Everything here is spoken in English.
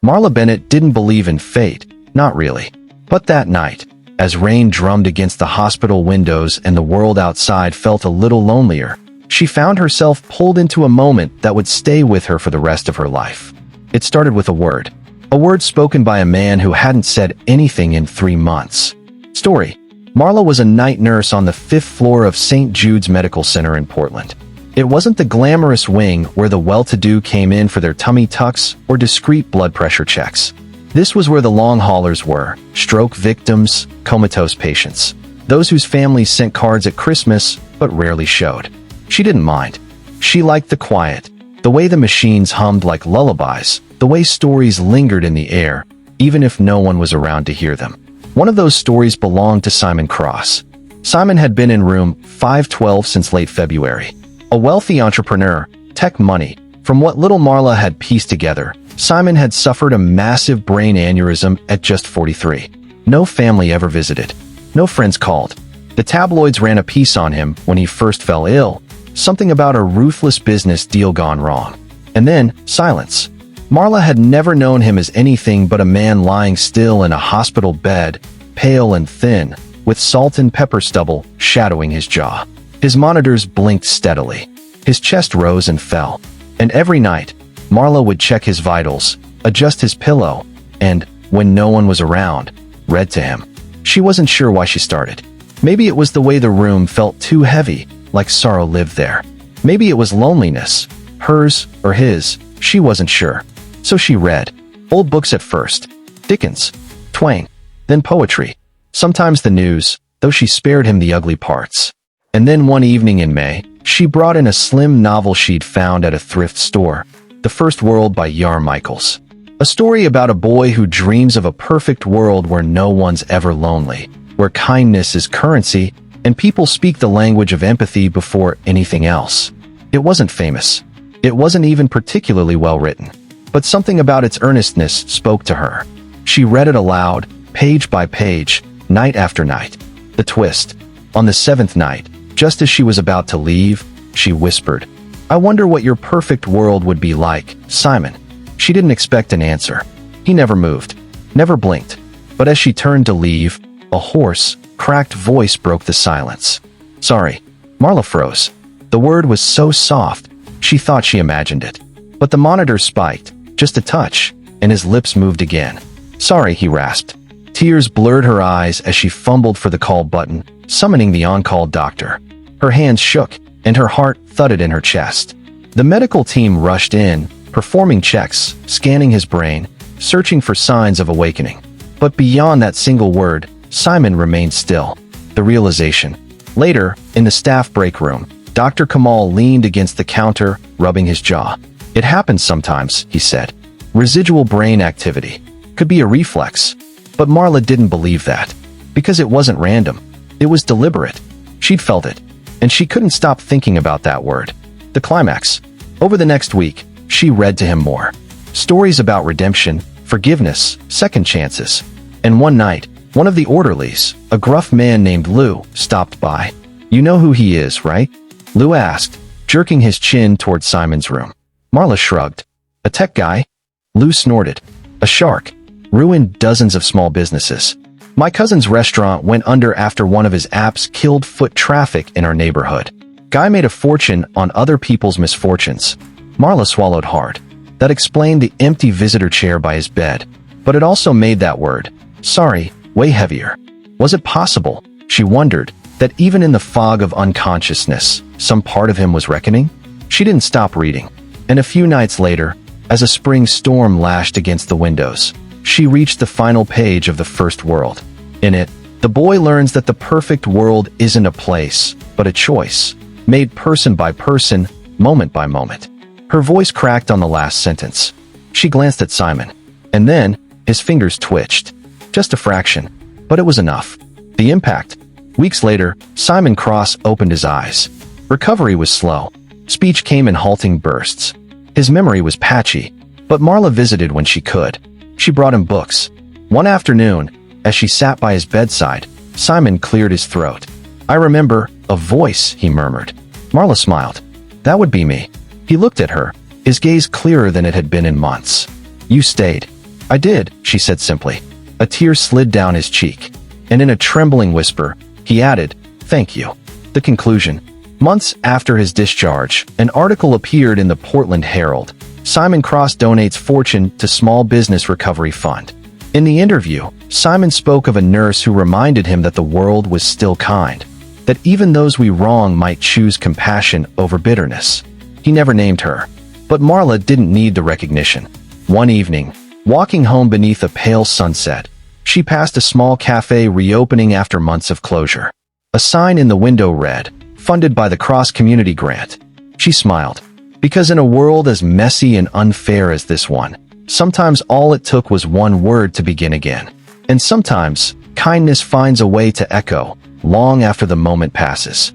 Marla Bennett didn't believe in fate, not really. But that night, as rain drummed against the hospital windows and the world outside felt a little lonelier, she found herself pulled into a moment that would stay with her for the rest of her life. It started with a word spoken by a man who hadn't said anything in 3 months. Story: Marla was a night nurse on the 5th floor of St. Jude's Medical Center in Portland. It wasn't the glamorous wing where the well-to-do came in for their tummy tucks or discreet blood pressure checks. This was where the long haulers were: stroke victims, comatose patients, those whose families sent cards at Christmas but rarely showed. She didn't mind. She liked the quiet, the way the machines hummed like lullabies, the way stories lingered in the air, even if no one was around to hear them. One of those stories belonged to Simon Cross. Simon had been in room 512 since late February. A wealthy entrepreneur, tech money. From what little Marla had pieced together, Simon had suffered a massive brain aneurysm at just 43. No family ever visited. No friends called. The tabloids ran a piece on him when he first fell ill, something about a ruthless business deal gone wrong. And then, silence. Marla had never known him as anything but a man lying still in a hospital bed, pale and thin, with salt and pepper stubble shadowing his jaw. His monitors blinked steadily. His chest rose and fell. And every night, Marla would check his vitals, adjust his pillow, and, when no one was around, read to him. She wasn't sure why she started. Maybe it was the way the room felt too heavy, like sorrow lived there. Maybe it was loneliness, hers or his, she wasn't sure. So she read. Old books at first. Dickens, Twain, then poetry. Sometimes the news, though she spared him the ugly parts. And then one evening in May, she brought in a slim novel she'd found at a thrift store. The First World by Yar Michaels. A story about a boy who dreams of a perfect world where no one's ever lonely, where kindness is currency, and people speak the language of empathy before anything else. It wasn't famous. It wasn't even particularly well written. But something about its earnestness spoke to her. She read it aloud, page by page, night after night. The twist. On the 7th night, just as she was about to leave, she whispered, "I wonder what your perfect world would be like, Simon." She didn't expect an answer. He never moved, never blinked. But as she turned to leave, a hoarse, cracked voice broke the silence. "Sorry." Marla froze. The word was so soft, she thought she imagined it. But the monitor spiked, just a touch, and his lips moved again. "Sorry," he rasped. Tears blurred her eyes as she fumbled for the call button, summoning the on-call doctor. Her hands shook, and her heart thudded in her chest. The medical team rushed in, performing checks, scanning his brain, searching for signs of awakening. But beyond that single word, Simon remained still. The realization. Later, in the staff break room, Dr. Kamal leaned against the counter, rubbing his jaw. "It happens sometimes," he said. "Residual brain activity. Could be a reflex." But Marla didn't believe that. Because it wasn't random. It was deliberate. She'd felt it. And she couldn't stop thinking about that word. The climax. Over the next week, she read to him more. Stories about redemption, forgiveness, second chances. And one night, one of the orderlies, a gruff man named Lou, stopped by. "You know who he is, right?" Lou asked, jerking his chin toward Simon's room. Marla shrugged. "A tech guy?" Lou snorted. "A shark. Ruined dozens of small businesses. My cousin's restaurant went under after one of his apps killed foot traffic in our neighborhood. Guy made a fortune on other people's misfortunes." Marla swallowed hard. That explained the empty visitor chair by his bed. But it also made that word, sorry, way heavier. Was it possible, she wondered, that even in the fog of unconsciousness, some part of him was reckoning? She didn't stop reading. And a few nights later, as a spring storm lashed against the windows, she reached the final page of The First World. In it, the boy learns that the perfect world isn't a place, but a choice, made person by person, moment by moment. Her voice cracked on the last sentence. She glanced at Simon. And then, his fingers twitched. Just a fraction. But it was enough. The impact. Weeks later, Simon Cross opened his eyes. Recovery was slow. Speech came in halting bursts. His memory was patchy, but Marla visited when she could. She brought him books. One afternoon, as she sat by his bedside, Simon cleared his throat. "I remember, a voice," he murmured. Marla smiled. "That would be me." He looked at her, his gaze clearer than it had been in months. "You stayed. "I did," she said simply. A tear slid down his cheek, and in a trembling whisper, he added, "Thank you." The conclusion. Months after his discharge, an article appeared in the Portland Herald. Simon Cross donates fortune to Small Business Recovery Fund. In the interview, Simon spoke of a nurse who reminded him that the world was still kind, that even those we wrong might choose compassion over bitterness. He never named her, but Marla didn't need the recognition. One evening, walking home beneath a pale sunset, she passed a small cafe reopening after months of closure. A sign in the window read, "Funded by the Cross Community Grant." She smiled, because in a world as messy and unfair as this one, sometimes all it took was one word to begin again. And sometimes, kindness finds a way to echo, long after the moment passes.